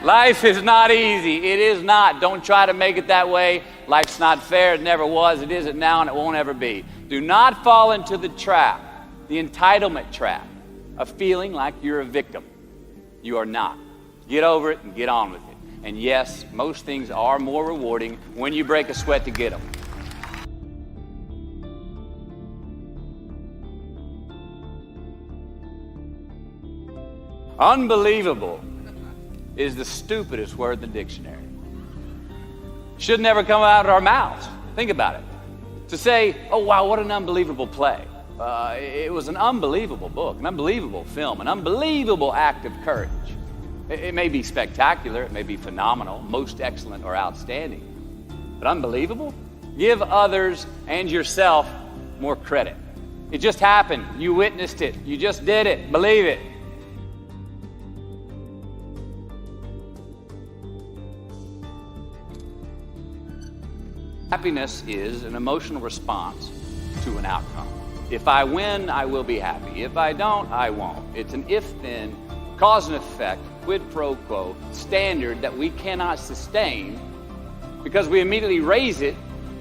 Life is not easy. It is not. Don't try to make it that way. Life's not fair. It never was. It isn't now, and it won't ever be. Do not fall into the trap, the entitlement trap, of feeling like you're a victim. You are not. Get over it and get on with it. And yes, most things are more rewarding when you break a sweat to get them. Unbelievable is the stupidest word in the dictionary. Should never come out of our mouths. Think about it. To say, oh wow, what an unbelievable play. It was an unbelievable book, an unbelievable film, an unbelievable act of courage. It may be spectacular, it may be phenomenal, most excellent or outstanding. But unbelievable? Give others and yourself more credit. It just happened. You witnessed it. You just did it. Believe it. Happiness is an emotional response to an outcome. If I win, I will be happy. If I don't, I won't. It's an if-then, cause and effect, quid pro quo standard that we cannot sustain because we immediately raise it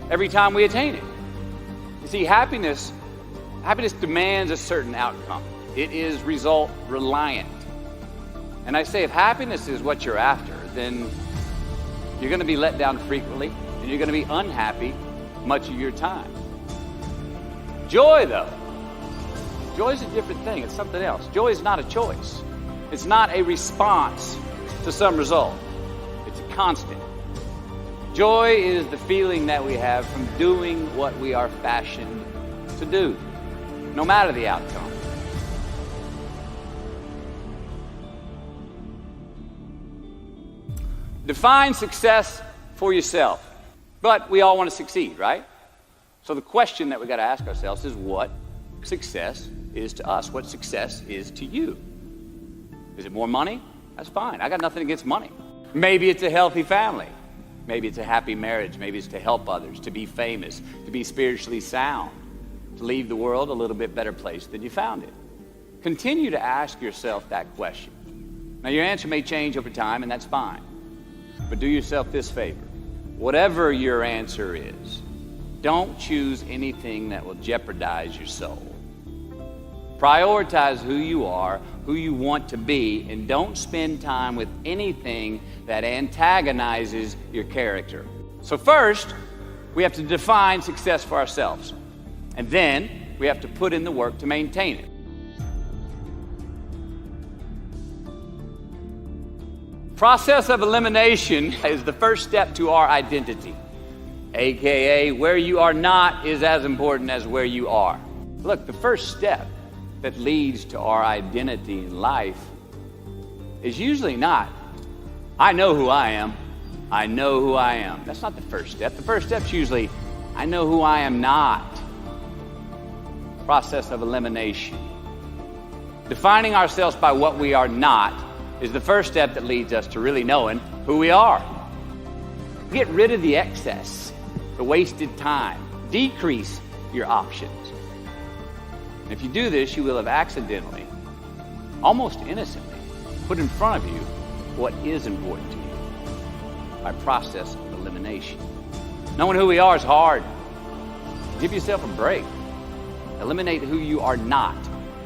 every time we attain it. You see, happiness demands a certain outcome. It is result reliant. And I say if happiness is what you're after, then you're going to be let down frequently, and you're going to be unhappy much of your time. Joy, though, joy is a different thing. It's something else. Joy is not a choice. It's not a response to some result. It's a constant. Joy is the feeling that we have from doing what we are fashioned to do, no matter the outcome. Define success for yourself. But we all want to succeed, right? So the question that we got to ask ourselves is what success is to us, what success is to you. Is it more money? That's fine. I got nothing against money. Maybe it's a healthy family. Maybe it's a happy marriage. Maybe it's to help others, to be famous, to be spiritually sound, to leave the world a little bit better place than you found it. Continue to ask yourself that question. Now your answer may change over time, and that's fine. But do yourself this favor. Whatever your answer is, don't choose anything that will jeopardize your soul. Prioritize who you are, who you want to be, and don't spend time with anything that antagonizes your character. So first, we have to define success for ourselves. And then we have to put in the work to maintain it. Process of elimination is the first step to our identity. AKA, where you are not is as important as where you are. Look, the first step that leads to our identity in life is usually not, I know who I am. I know who I am. That's not the first step. The first step's usually, I know who I am not. Process of elimination. Defining ourselves by what we are not is the first step that leads us to really knowing who we are. Get rid of the excess, the wasted time. Decrease your options. And if you do this, you will have accidentally, almost innocently, put in front of you what is important to you by process of elimination. Knowing who we are is hard. Give yourself a break. Eliminate who you are not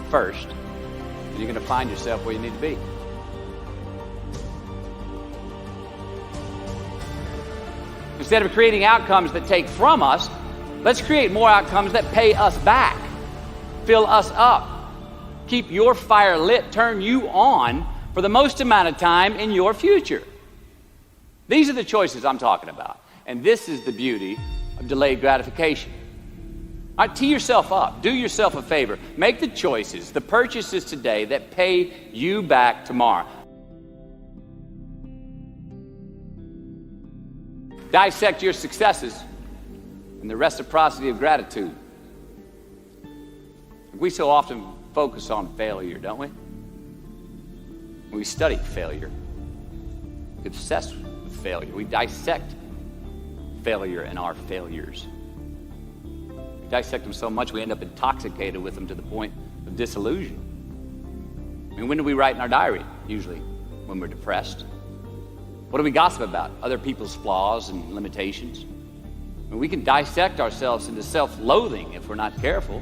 first, and you're going to find yourself where you need to be. Instead of creating outcomes that take from us, let's create more outcomes that pay us back, fill us up, keep your fire lit, turn you on for the most amount of time in your future. These are the choices I'm talking about. And this is the beauty of delayed gratification. All right, tee yourself up. Do yourself a favor. Make the choices, the purchases today that pay you back tomorrow. Dissect your successes and the reciprocity of gratitude. We so often focus on failure, don't we? When we study failure, we obsess with failure. We dissect failure and our failures. We dissect them so much we end up intoxicated with them to the point of disillusion. I mean, when do we write in our diary? Usually when we're depressed, What do we gossip about? Other people's flaws and limitations. And we can dissect ourselves into self-loathing if we're not careful.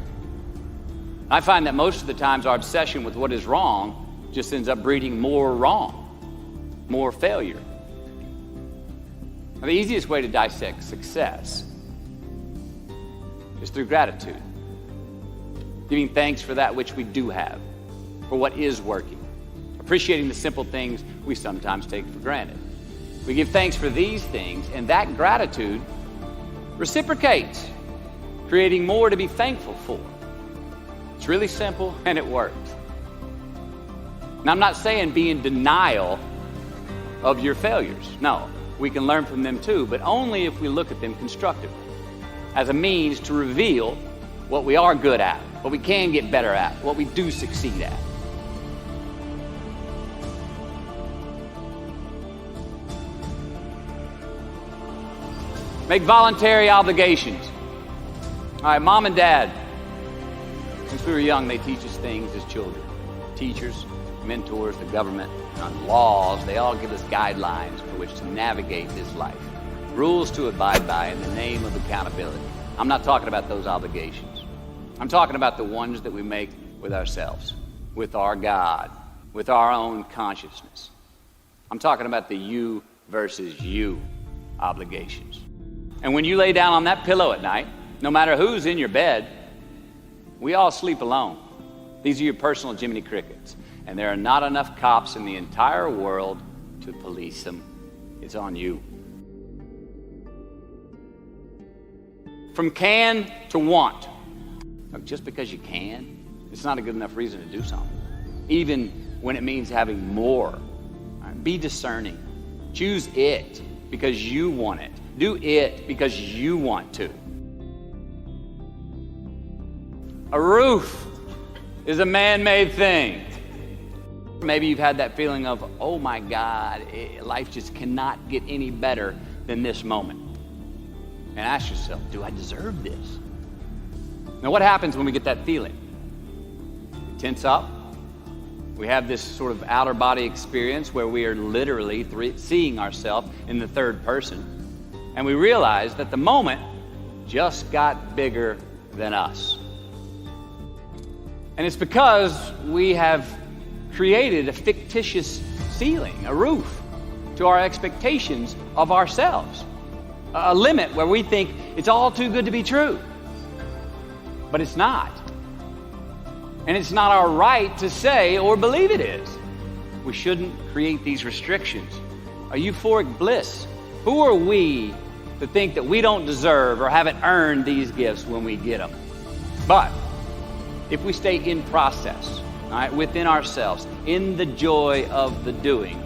I find that most of the times our obsession with what is wrong just ends up breeding more wrong, more failure. Now, the easiest way to dissect success is through gratitude. Giving thanks for that which we do have, for what is working. Appreciating the simple things we sometimes take for granted. We give thanks for these things, and that gratitude reciprocates, creating more to be thankful for. It's really simple, and it works. Now, I'm not saying be in denial of your failures. No, we can learn from them too, but only if we look at them constructively, as a means to reveal what we are good at, what we can get better at, what we do succeed at. Make voluntary obligations. All right, mom and dad, since we were young, they teach us things as children. Teachers, mentors, the government, and laws, they all give us guidelines for which to navigate this life. Rules to abide by in the name of accountability. I'm not talking about those obligations. I'm talking about the ones that we make with ourselves, with our God, with our own consciousness. I'm talking about the you versus you obligations. And when you lay down on that pillow at night, no matter who's in your bed, we all sleep alone. These are your personal Jiminy Crickets. And there are not enough cops in the entire world to police them. It's on you. From can to want. Look, just because you can, it's not a good enough reason to do something. Even when it means having more. Right? Be discerning. Choose it because you want it. Do it because you want to. A roof is a man-made thing. Maybe you've had that feeling of, oh my God, life just cannot get any better than this moment. And ask yourself, do I deserve this? Now, what happens when we get that feeling? We tense up. We have this sort of outer body experience where we are literally seeing ourselves in the third person. And we realize that the moment just got bigger than us. And it's because we have created a fictitious ceiling, a roof, to our expectations of ourselves. A limit where we think it's all too good to be true. But it's not. And it's not our right to say or believe it is. We shouldn't create these restrictions. A euphoric bliss. Who are we to think that we don't deserve or haven't earned these gifts when we get them? But if we stay in process, all right, within ourselves, in the joy of the doing,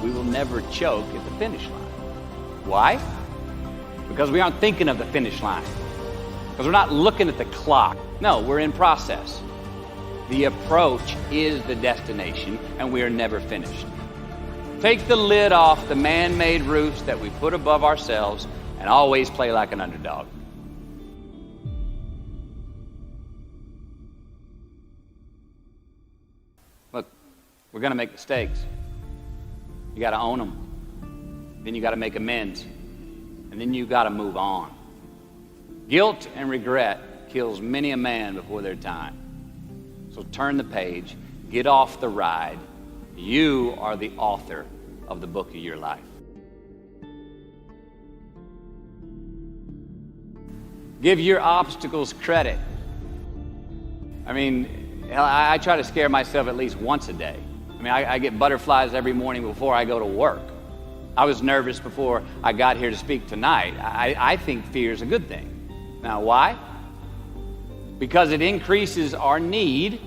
we will never choke at the finish line. Why? Because we aren't thinking of the finish line. Because we're not looking at the clock. No, we're in process. The approach is the destination, and we are never finished. Take the lid off the man-made roofs that we put above ourselves and always play like an underdog. Look, we're going to make mistakes. You got to own them. Then you got to make amends. And then you got to move on. Guilt and regret kills many a man before their time. So turn the page, get off the ride. You are the author of the book of your life. Give your obstacles credit. I mean, I try to scare myself at least once a day. I mean, I get butterflies every morning before I go to work. I was nervous before I got here to speak tonight. I think fear is a good thing. Now, why? Because it increases our need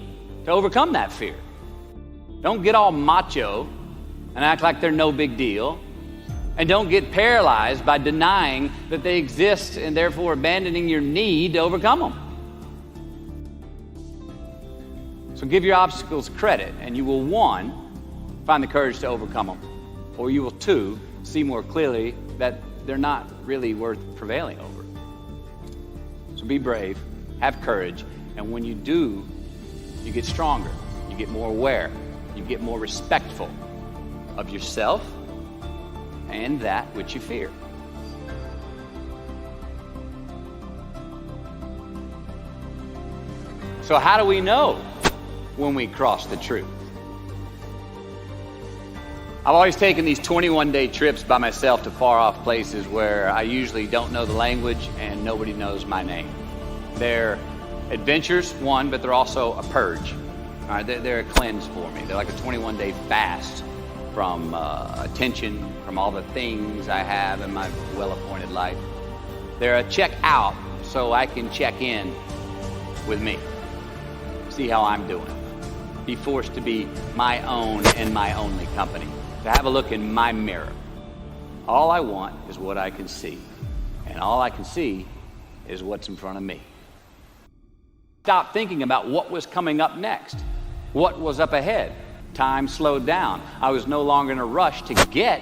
to overcome that fear. Don't get all macho and act like they're no big deal. And don't get paralyzed by denying that they exist and therefore abandoning your need to overcome them. So give your obstacles credit, and you will, one, find the courage to overcome them, or you will, two, see more clearly that they're not really worth prevailing over. So be brave, have courage, and when you do, you get stronger, you get more aware, you get more respectful of yourself and that which you fear. So how do we know when we cross the truth? I've always taken these 21-day trips by myself to far-off places where I usually don't know the language and nobody knows my name. They're adventures, one, but they're also a purge. All right, they're a cleanse for me. They're like a 21-day fast from attention, from all the things I have in my well-appointed life. They're a check out so I can check in with me. See how I'm doing. Be forced to be my own and my only company. To have a look in my mirror. All I want is what I can see. And all I can see is what's in front of me. Stop thinking about what was coming up next. What was up ahead. Time slowed down. I was no longer in a rush to get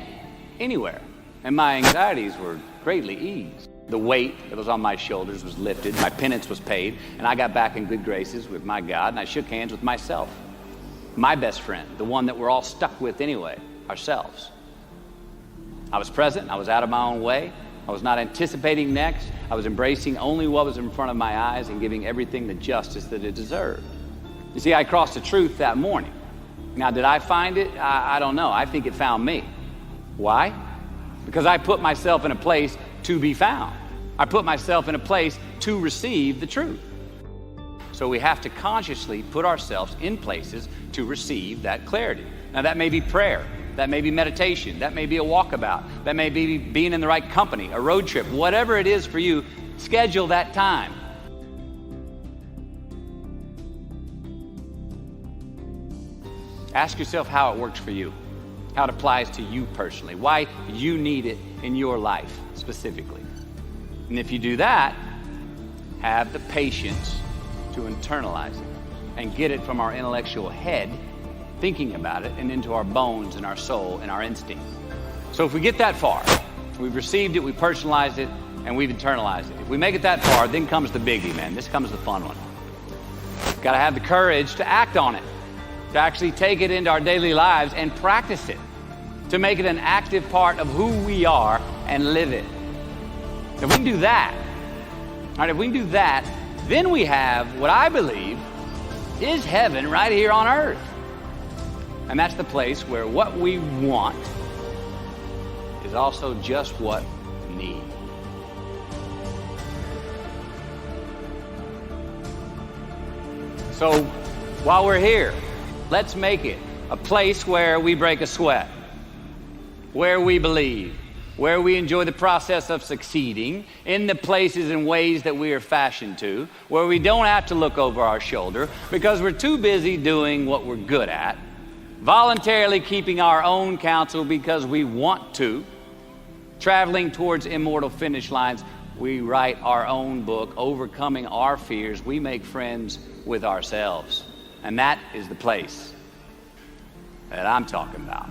anywhere. And my anxieties were greatly eased. The weight that was on my shoulders was lifted. My penance was paid. And I got back in good graces with my God. And I shook hands with myself. My best friend. The one that we're all stuck with anyway. Ourselves. I was present. I was out of my own way. I was not anticipating next. I was embracing only what was in front of my eyes and giving everything the justice that it deserved. You see, I crossed the truth that morning. Now, did I find it? I don't know. I think it found me. Why? Because I put myself in a place to be found. I put myself in a place to receive the truth. So we have to consciously put ourselves in places to receive that clarity. Now, that may be prayer. That may be meditation. That may be a walkabout. That may be being in the right company, a road trip. Whatever it is for you, schedule that time. Ask yourself how it works for you, how it applies to you personally, why you need it in your life specifically. And if you do that, have the patience to internalize it and get it from our intellectual head, thinking about it, and into our bones and our soul and our instinct. So if we get that far, we've received it, we've personalized it, and we've internalized it. If we make it that far, then comes the biggie, man. This comes the fun one. We've got to have the courage to act on it, to actually take it into our daily lives and practice it, to make it an active part of who we are and live it. If we can do that, all right, if we can do that, then we have what I believe is heaven right here on earth. And that's the place where what we want is also just what we need. So while we're here, let's make it a place where we break a sweat, where we believe, where we enjoy the process of succeeding in the places and ways that we are fashioned to, where we don't have to look over our shoulder because we're too busy doing what we're good at, voluntarily keeping our own counsel because we want to, traveling towards immortal finish lines. We write our own book, overcoming our fears. We make friends with ourselves. And that is the place that I'm talking about.